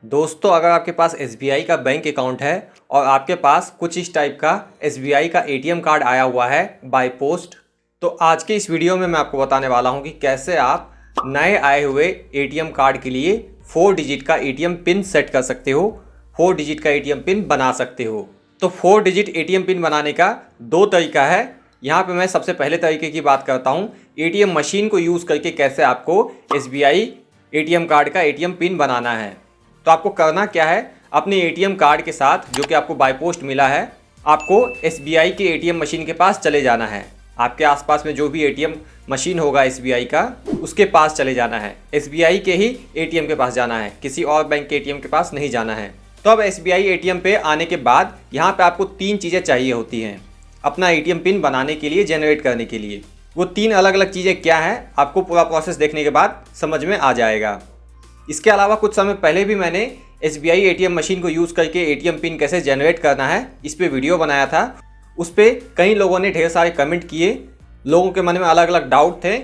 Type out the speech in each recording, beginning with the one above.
दोस्तों, अगर आपके पास एसबीआई का बैंक अकाउंट है और आपके पास कुछ इस टाइप का एसबीआई का एटीएम कार्ड आया हुआ है बाय पोस्ट, तो आज के इस वीडियो में मैं आपको बताने वाला हूं कि कैसे आप नए आए हुए एटीएम कार्ड के लिए 4 डिजिट का एटीएम पिन सेट कर सकते हो, 4 डिजिट का एटीएम पिन बना सकते हो। तो 4 डिजिट एटीएम पिन बनाने का 2 तरीका है। यहाँ पे मैं सबसे पहले तरीके की बात करता हूँ, एटीएम मशीन को यूज़ करके कैसे आपको एसबीआई एटीएम कार्ड का एटीएम पिन बनाना है। तो आपको करना क्या है, अपने एटीएम कार्ड के साथ जो कि आपको बाय पोस्ट मिला है, आपको एसबीआई के एटीएम मशीन के पास चले जाना है। आपके आसपास में जो भी एटीएम मशीन होगा एसबीआई का, उसके पास चले जाना है। एसबीआई के ही एटीएम के पास जाना है, किसी और बैंक के एटीएम के पास नहीं जाना है। तो अब एसबीआई एटीएम पे आने के बाद यहाँ पे आपको 3 चीज़ें चाहिए होती हैं अपना एटीएम पिन बनाने के लिए, जनरेट करने के लिए। वो 3 अलग अलग चीज़ें क्या हैं, आपको पूरा प्रोसेस देखने के बाद समझ में आ जाएगा। इसके अलावा कुछ समय पहले भी मैंने एसबीआई एटीएम मशीन को यूज़ करके एटीएम पिन कैसे जनरेट करना है इस पे वीडियो बनाया था। उस पर कई लोगों ने ढेर सारे कमेंट किए, लोगों के मन में अलग अलग डाउट थे।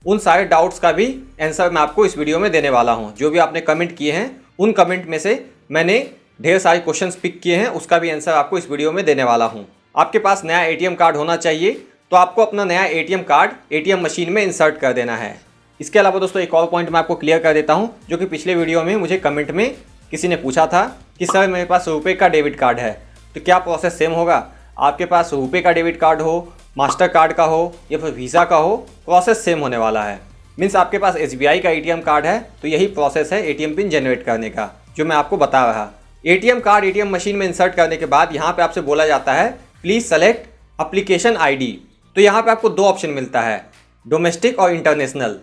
उन सारे डाउट्स का भी आंसर मैं आपको इस वीडियो में देने वाला हूँ। जो भी आपने कमेंट किए हैं, उन कमेंट में से मैंने ढेर सारे क्वेश्चंस पिक किए हैं, उसका भी आंसर आपको इस वीडियो में देने वाला हूँ। आपके पास नया एटीएम कार्ड होना चाहिए, तो आपको अपना नया एटीएम कार्ड एटीएम मशीन में इंसर्ट कर देना है। इसके अलावा दोस्तों एक और पॉइंट मैं आपको क्लियर कर देता हूँ, जो कि पिछले वीडियो में मुझे कमेंट में किसी ने पूछा था कि सर मेरे पास रुपए का डेबिट कार्ड है, तो क्या प्रोसेस सेम होगा? आपके पास रुपए का डेबिट कार्ड हो, मास्टर कार्ड का हो या फिर वीज़ा का हो, प्रोसेस सेम होने वाला है। मीन्स आपके पास एसबीआई का एटीएम कार्ड है तो यही प्रोसेस है एटीएम पिन जनरेट करने का, जो मैं आपको बता रहा। एटीएम कार्ड एटीएम मशीन में इंसर्ट करने के बाद यहाँ पे आपसे बोला जाता है प्लीज़ सेलेक्ट एप्लीकेशन आईडी। तो यहाँ पे आपको 2 ऑप्शन मिलता है, डोमेस्टिक और इंटरनेशनल।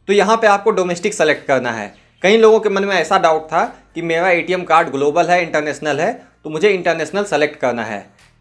तो यहाँ पे आपको डोमेस्टिक सेलेक्ट करना है। कई लोगों के मन में ऐसा डाउट था कि मेरा एटीएम कार्ड ग्लोबल है, इंटरनेशनल है, तो मुझे इंटरनेशनल सेलेक्ट करना है।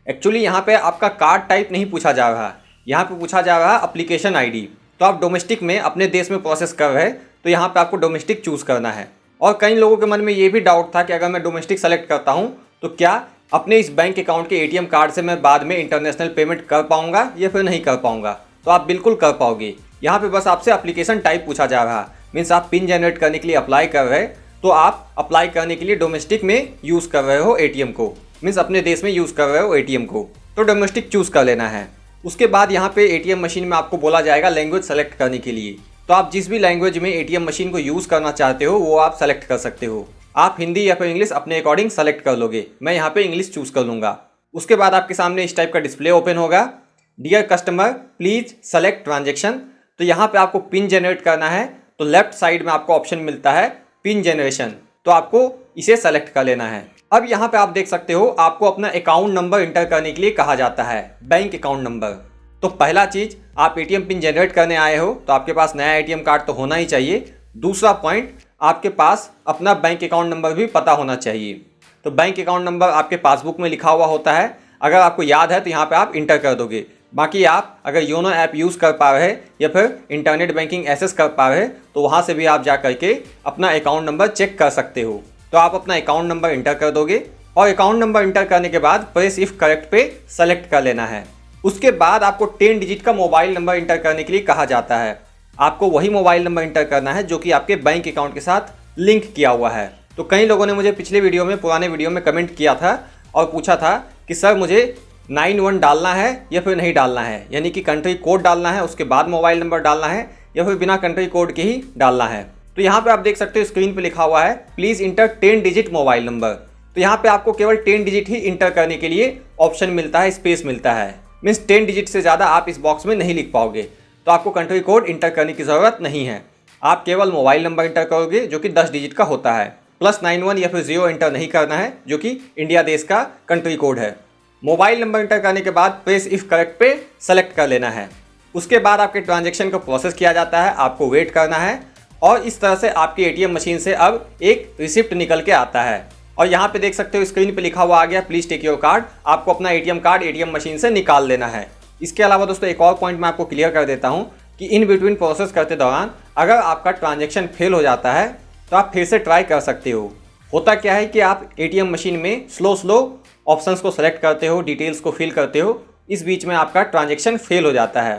एक्चुअली यहाँ पे आपका कार्ड टाइप नहीं पूछा जा रहा, यहाँ पे पूछा जा रहा एप्लीकेशन आईडी। तो आप डोमेस्टिक में अपने देश में प्रोसेस कर रहे हैं, तो यहाँ पे आपको डोमेस्टिक चूज़ करना है। और कई लोगों के मन में ये भी डाउट था कि अगर मैं डोमेस्टिक सेलेक्ट करता हूँ तो क्या अपने इस बैंक अकाउंट के एटीएम कार्ड से मैं बाद में इंटरनेशनल पेमेंट कर पाऊंगा या फिर नहीं कर पाऊंगा? तो आप बिल्कुल कर पाओगे। यहाँ पे बस आपसे एप्लीकेशन टाइप पूछा जा रहा, मीन्स आप पिन जनरेट करने के लिए अप्लाई कर रहे, तो आप अप्लाई करने के लिए डोमेस्टिक में यूज़ कर रहे हो एटीएम को, मीन्स अपने देश में यूज़ कर रहे हो एटीएम को, तो डोमेस्टिक चूज़ कर लेना है। उसके बाद यहाँ पे एटीएम मशीन में आपको बोला जाएगा लैंग्वेज सेलेक्ट करने के लिए। तो आप जिस भी लैंग्वेज में एटीएम मशीन को यूज़ करना चाहते हो वो आप सेलेक्ट कर सकते हो। आप हिंदी या फिर इंग्लिश अपने अकॉर्डिंग सेलेक्ट कर लोगे। मैं यहाँ पे इंग्लिश चूज़ कर लूँगा। उसके बाद आपके सामने इस टाइप का डिस्प्ले ओपन होगा, dear customer please select transaction. तो यहाँ पे आपको पिन जनरेट करना है, तो लेफ्ट साइड में आपको ऑप्शन मिलता है पिन जनरेशन, तो आपको इसे सेलेक्ट कर लेना है। अब यहाँ पे आप देख सकते हो आपको अपना अकाउंट नंबर इंटर करने के लिए कहा जाता है, बैंक अकाउंट नंबर। तो पहला चीज़, आप एटीएम पिन जनरेट करने आए हो तो आपके पास नया एटीएम कार्ड तो होना ही चाहिए। दूसरा पॉइंट, आपके पास अपना बैंक अकाउंट नंबर भी पता होना चाहिए। तो बैंक अकाउंट नंबर आपके पासबुक में लिखा हुआ होता है, अगर आपको याद है तो यहाँ पे आप इंटर कर दोगे। बाकी आप अगर योनो ऐप यूज़ कर पा रहे या फिर इंटरनेट बैंकिंग एक्सेस कर पा रहे, तो वहाँ से भी आप जा करके अपना अकाउंट नंबर चेक कर सकते हो। तो आप अपना अकाउंट नंबर इंटर कर दोगे और अकाउंट नंबर इंटर करने के बाद प्रेस इफ करेक्ट पे सेलेक्ट कर लेना है। उसके बाद आपको 10 डिजिट का मोबाइल नंबर इंटर करने के लिए कहा जाता है। आपको वही मोबाइल नंबर इंटर करना है जो कि आपके बैंक अकाउंट के साथ लिंक किया हुआ है। तो कई लोगों ने मुझे पिछले वीडियो में, पुराने वीडियो में कमेंट किया था और पूछा था कि सर मुझे 91 डालना है या फिर नहीं डालना है, यानी कि कंट्री कोड डालना है, उसके बाद मोबाइल नंबर डालना है या फिर बिना कंट्री कोड के ही डालना है। तो यहाँ पे आप देख सकते हो स्क्रीन पे लिखा हुआ है please inter 10 digit mobile number. तो यहाँ पे आपको केवल 10 डिजिट ही इंटर करने के लिए ऑप्शन मिलता है, स्पेस मिलता है। मीन्स 10 डिजिट से ज़्यादा आप इस बॉक्स में नहीं लिख पाओगे, तो आपको कंट्री कोड इंटर करने की ज़रूरत नहीं है। आप केवल मोबाइल नंबर इंटर करोगे जो कि 10 डिजिट का होता है। +91 या फिर 0 इंटर नहीं करना है, जो कि इंडिया देश का कंट्री कोड है। मोबाइल नंबर इंटर करने के बाद प्रेस इफ करेक्ट पे सेलेक्ट कर लेना है। उसके बाद आपके ट्रांजैक्शन को प्रोसेस किया जाता है, आपको वेट करना है और इस तरह से आपकी एटीएम मशीन से अब एक रिसिप्ट निकल के आता है। और यहाँ पे देख सकते हो स्क्रीन पे लिखा हुआ आ गया प्लीज़ टेक योर कार्ड। आपको अपना एटीएम कार्ड एटीएम मशीन से निकाल लेना है। इसके अलावा दोस्तों एक और पॉइंट मैं आपको क्लियर कर देता हूँ कि इन बिटवीन प्रोसेस करते दौरान अगर आपका ट्रांजैक्शन फेल हो जाता है तो आप फिर से ट्राई कर सकते हो। होता क्या है कि आप एटीएम मशीन में स्लो ऑप्शंस को सेलेक्ट करते हो, डिटेल्स को फिल करते हो, इस बीच में आपका ट्रांजैक्शन फेल हो जाता है,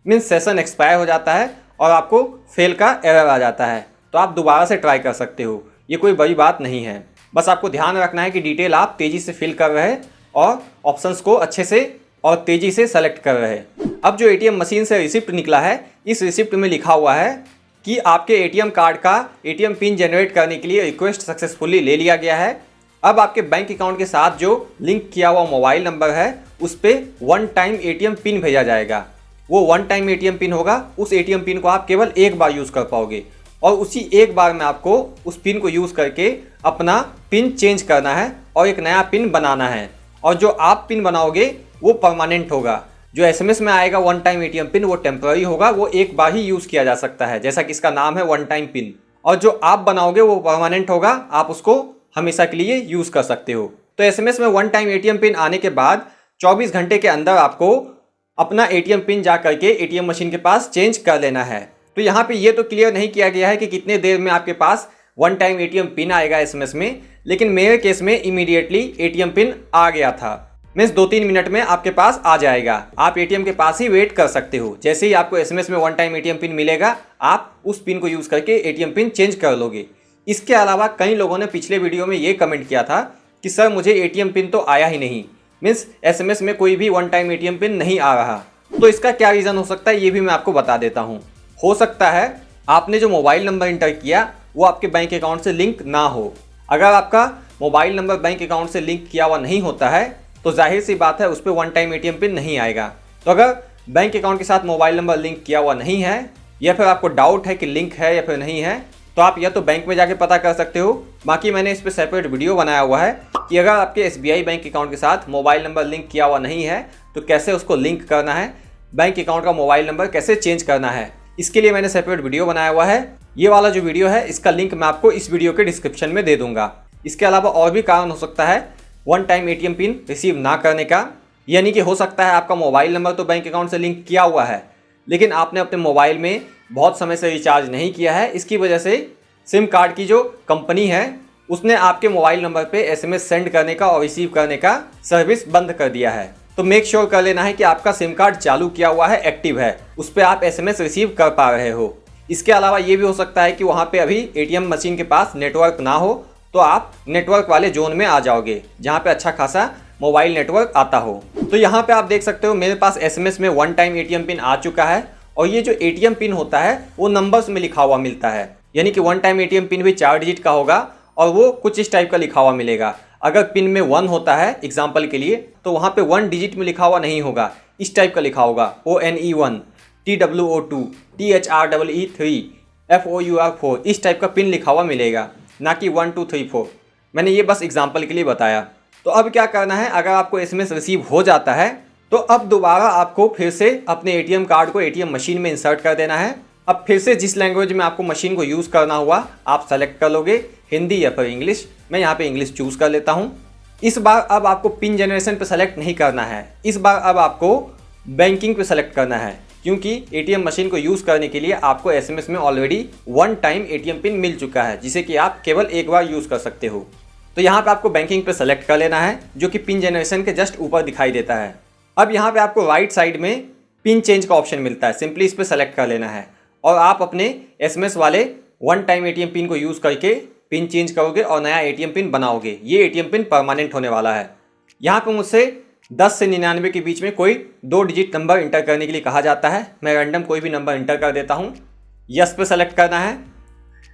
मीन्स सेशन एक्सपायर हो जाता है और आपको फेल का एरर आ जाता है, तो आप दोबारा से ट्राई कर सकते हो। ये कोई बड़ी बात नहीं है। बस आपको ध्यान रखना है कि डिटेल आप तेज़ी से फिल कर रहे हैं और ऑप्शंस को अच्छे से और तेज़ी से सेलेक्ट कर रहे हैं। अब जो एटीएम मशीन से रिसिप्ट निकला है, इस रिसिप्ट में लिखा हुआ है कि आपके एटीएम कार्ड का एटीएम पिन जनरेट करने के लिए रिक्वेस्ट सक्सेसफुली ले लिया गया है। अब आपके बैंक अकाउंट के साथ जो लिंक किया हुआ मोबाइल नंबर है उस पर वन टाइम एटीएम पिन भेजा जाएगा। वो वन टाइम एटीएम पिन होगा, उस एटीएम पिन को आप केवल एक बार यूज़ कर पाओगे और उसी एक बार में आपको उस पिन को यूज़ करके अपना पिन चेंज करना है और एक नया पिन बनाना है। और जो आप पिन बनाओगे वो परमानेंट होगा। जो एसएमएस में आएगा वन टाइम एटीएम पिन वो टेम्पररी होगा, वो एक बार ही यूज़ किया जा सकता है, जैसा कि इसका नाम है वन टाइम पिन। और जो आप बनाओगे वो परमानेंट होगा, आप उसको हमेशा के लिए यूज़ कर सकते हो। तो एसएमएस में वन टाइम एटीएम पिन आने के बाद 24 घंटे के अंदर आपको अपना एटीएम पिन जा करके एटीएम मशीन के पास चेंज कर लेना है। तो यहाँ पे ये तो क्लियर नहीं किया गया है कि कितने देर में आपके पास वन टाइम एटीएम पिन आएगा एसएमएस में, लेकिन मेरे केस में इमीडिएटली एटीएम पिन आ गया था। मीन्स 2-3 मिनट में आपके पास आ जाएगा। आप एटीएम के पास ही वेट कर सकते हो। जैसे ही आपको एसएमएस में वन टाइम एटीएम पिन मिलेगा, आप उस पिन को यूज़ करके एटीएम पिन चेंज कर लोगे। इसके अलावा कई लोगों ने पिछले वीडियो में ये कमेंट किया था कि सर मुझे एटीएम पिन तो आया ही नहीं, मीन्स एसएमएस में कोई भी वन टाइम एटीएम पिन नहीं आ रहा। तो इसका क्या रीज़न हो सकता है ये भी मैं आपको बता देता हूँ। हो सकता है आपने जो मोबाइल नंबर इंटर किया वो आपके बैंक अकाउंट से लिंक ना हो। अगर आपका मोबाइल नंबर बैंक अकाउंट से लिंक किया हुआ नहीं होता है तो जाहिर सी बात है उस पर वन टाइम एटीएम पिन नहीं आएगा। तो अगर बैंक अकाउंट के साथ मोबाइल नंबर लिंक किया हुआ नहीं है या फिर आपको डाउट है कि लिंक है या फिर नहीं है, तो आप या तो बैंक में जाके पता कर सकते हो। बाकी मैंने इस पर सेपरेट वीडियो बनाया हुआ है कि अगर आपके एसबीआई बैंक अकाउंट के साथ मोबाइल नंबर लिंक किया हुआ नहीं है तो कैसे उसको लिंक करना है, बैंक अकाउंट का मोबाइल नंबर कैसे चेंज करना है, इसके लिए मैंने सेपरेट वीडियो बनाया हुआ है। ये वाला जो वीडियो है इसका लिंक मैं आपको इस वीडियो के डिस्क्रिप्शन में दे दूंगा। इसके अलावा और भी कारण हो सकता है one time ATM pin receive ना करने का, यानी कि हो सकता है आपका मोबाइल नंबर तो बैंक अकाउंट से लिंक किया हुआ है लेकिन आपने अपने मोबाइल में बहुत समय से रिचार्ज नहीं किया है। इसकी वजह से सिम कार्ड की जो कंपनी है उसने आपके मोबाइल नंबर पे एसएमएस सेंड करने का और रिसीव करने का सर्विस बंद कर दिया है। तो मेक श्योर कर लेना है कि आपका सिम कार्ड चालू किया हुआ है, एक्टिव है, उस पर आप एसएमएस रिसीव कर पा रहे हो। इसके अलावा ये भी हो सकता है कि वहाँ पे अभी एटीएम मशीन के पास नेटवर्क ना हो, तो आप नेटवर्क वाले जोन में आ जाओगे जहाँ पे अच्छा खासा मोबाइल नेटवर्क आता हो। तो यहाँ पे आप देख सकते हो मेरे पास एसएमएस में वन टाइम एटीएम पिन आ चुका है और ये जो एटीएम पिन होता है वो नंबर्स में लिखा हुआ मिलता है, यानी कि वन टाइम एटीएम पिन भी 4 डिजिट का होगा और वो कुछ इस टाइप का लिखा हुआ मिलेगा। अगर पिन में 1 होता है एग्जाम्पल के लिए तो वहाँ पे 1 डिजिट में लिखा हुआ नहीं होगा, इस टाइप का लिखा होगा ONE1 TWO2 THREE3 FOUR4, इस टाइप का पिन लिखा हुआ मिलेगा, ना कि 1 2 3 4। मैंने ये बस एग्जाम्पल के लिए बताया। तो अब क्या करना है, अगर आपको एसएमएस रिसीव हो जाता है तो अब दोबारा आपको फिर से अपने एटीएम कार्ड को एटीएम मशीन में इंसर्ट कर देना है। अब फिर से जिस लैंग्वेज में आपको मशीन को यूज़ करना हुआ आप सेलेक्ट कर लोगे, हिंदी या फिर इंग्लिश। मैं यहाँ पे इंग्लिश चूज़ कर लेता हूँ। इस बार अब आपको पिन जनरेशन पे सेलेक्ट नहीं करना है, इस बार अब आपको बैंकिंग पे सेलेक्ट करना है, क्योंकि एटीएम मशीन को यूज़ करने के लिए आपको एसएमएस में already one time ATM pin मिल चुका है जिसे कि आप केवल एक बार यूज़ कर सकते हो। तो यहाँ पे आपको बैंकिंग पे सेलेक्ट कर लेना है जो कि पिन जनरेशन के जस्ट ऊपर दिखाई देता है। अब यहाँ पे आपको राइट साइड में पिन चेंज का ऑप्शन मिलता है, सिंपली इस पर सेलेक्ट कर लेना है और आप अपने एसएमएस वाले वन टाइम एटीएम पिन को यूज़ करके पिन चेंज करोगे और नया एटीएम पिन बनाओगे। ये एटीएम पिन परमानेंट होने वाला है। यहाँ पे मुझसे 10 से 99 के बीच में कोई 2 डिजिट नंबर इंटर करने के लिए कहा जाता है। मैं रैंडम कोई भी नंबर इंटर कर देता हूँ, यस पे सेलेक्ट करना है।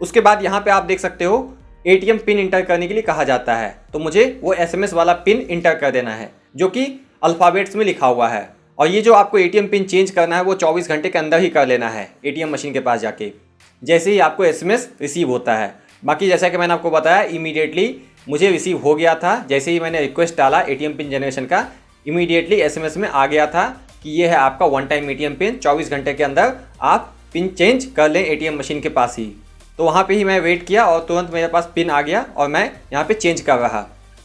उसके बाद यहाँ पे आप देख सकते हो एटीएम पिन इंटर करने के लिए कहा जाता है, तो मुझे वो एसएमएस वाला पिन इंटर कर देना है जो कि अल्फ़ाबेट्स में लिखा हुआ है। और ये जो आपको एटीएम पिन चेंज करना है वो 24 घंटे के अंदर ही कर लेना है एटीएम मशीन के पास जाके, जैसे ही आपको एसएमएस रिसीव होता है। बाकी जैसा कि मैंने आपको बताया इमीडिएटली मुझे रिसीव हो गया था। जैसे ही मैंने रिक्वेस्ट डाला एटीएम पिन जनरेशन का, इमीडिएटली एसएमएस में आ गया था कि ये है आपका वन टाइम एटीएम पिन, 24 घंटे के अंदर आप पिन चेंज कर लें एटीएम मशीन के पास ही। तो वहाँ पे ही मैं वेट किया और तुरंत मेरे पास पिन आ गया और मैं यहाँ पे चेंज कर रहा।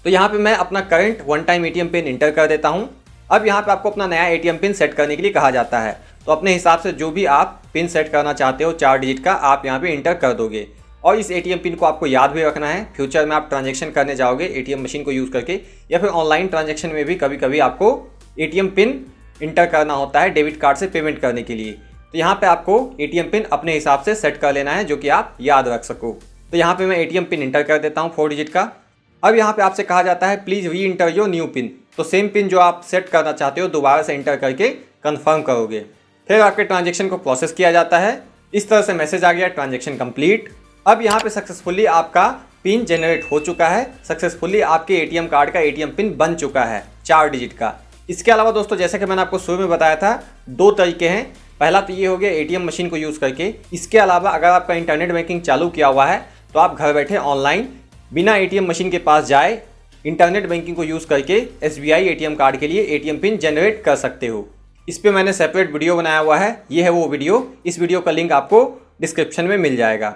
तो यहाँ पे मैं अपना current one time ATM pin inter कर देता हूँ। अब यहाँ पे आपको अपना नया एटीएम पिन सेट करने के लिए कहा जाता है, तो अपने हिसाब से जो भी आप पिन सेट करना चाहते हो 4 डिजिट का आप यहाँ पे इंटर कर दोगे। और इस एटीएम पिन को आपको याद भी रखना है, फ्यूचर में आप ट्रांजैक्शन करने जाओगे एटीएम मशीन को यूज़ करके या फिर ऑनलाइन ट्रांजैक्शन में भी कभी कभी आपको एटीएम पिन इंटर करना होता है डेबिट कार्ड से पेमेंट करने के लिए। तो यहाँ पे आपको एटीएम पिन अपने हिसाब से सेट कर लेना है जो कि आप याद रख सको। तो यहाँ पे मैं एटीएम पिन इंटर कर देता हूँ 4 डिजिट का। अब यहाँ पे आपसे कहा जाता है प्लीज़ री इंटर योर न्यू पिन। तो सेम पिन जो आप सेट करना चाहते हो दोबारा से इंटर करके कंफर्म करोगे। फिर आपके ट्रांजेक्शन को प्रोसेस किया जाता है। इस तरह से मैसेज आ गया ट्रांजेक्शन कंप्लीट। अब यहाँ पे सक्सेसफुली आपका पिन जनरेट हो चुका है। सक्सेसफुली आपके एटीएम कार्ड का एटीएम पिन बन चुका है 4 डिजिट का। इसके अलावा दोस्तों जैसे कि मैंने आपको शुरू में बताया था 2 तरीके हैं। पहला तो ये हो गया एटीएम मशीन को यूज़ करके। इसके अलावा अगर आपका इंटरनेट बैंकिंग चालू किया हुआ है तो आप घर बैठे ऑनलाइन बिना एटीएम मशीन के पास जाए इंटरनेट बैंकिंग को यूज़ करके एसबीआई एटीएम कार्ड के लिए एटीएम पिन जनरेट कर सकते हो। इस पे मैंने सेपरेट वीडियो बनाया हुआ है, ये है वो वीडियो। इस वीडियो का लिंक आपको डिस्क्रिप्शन में मिल जाएगा।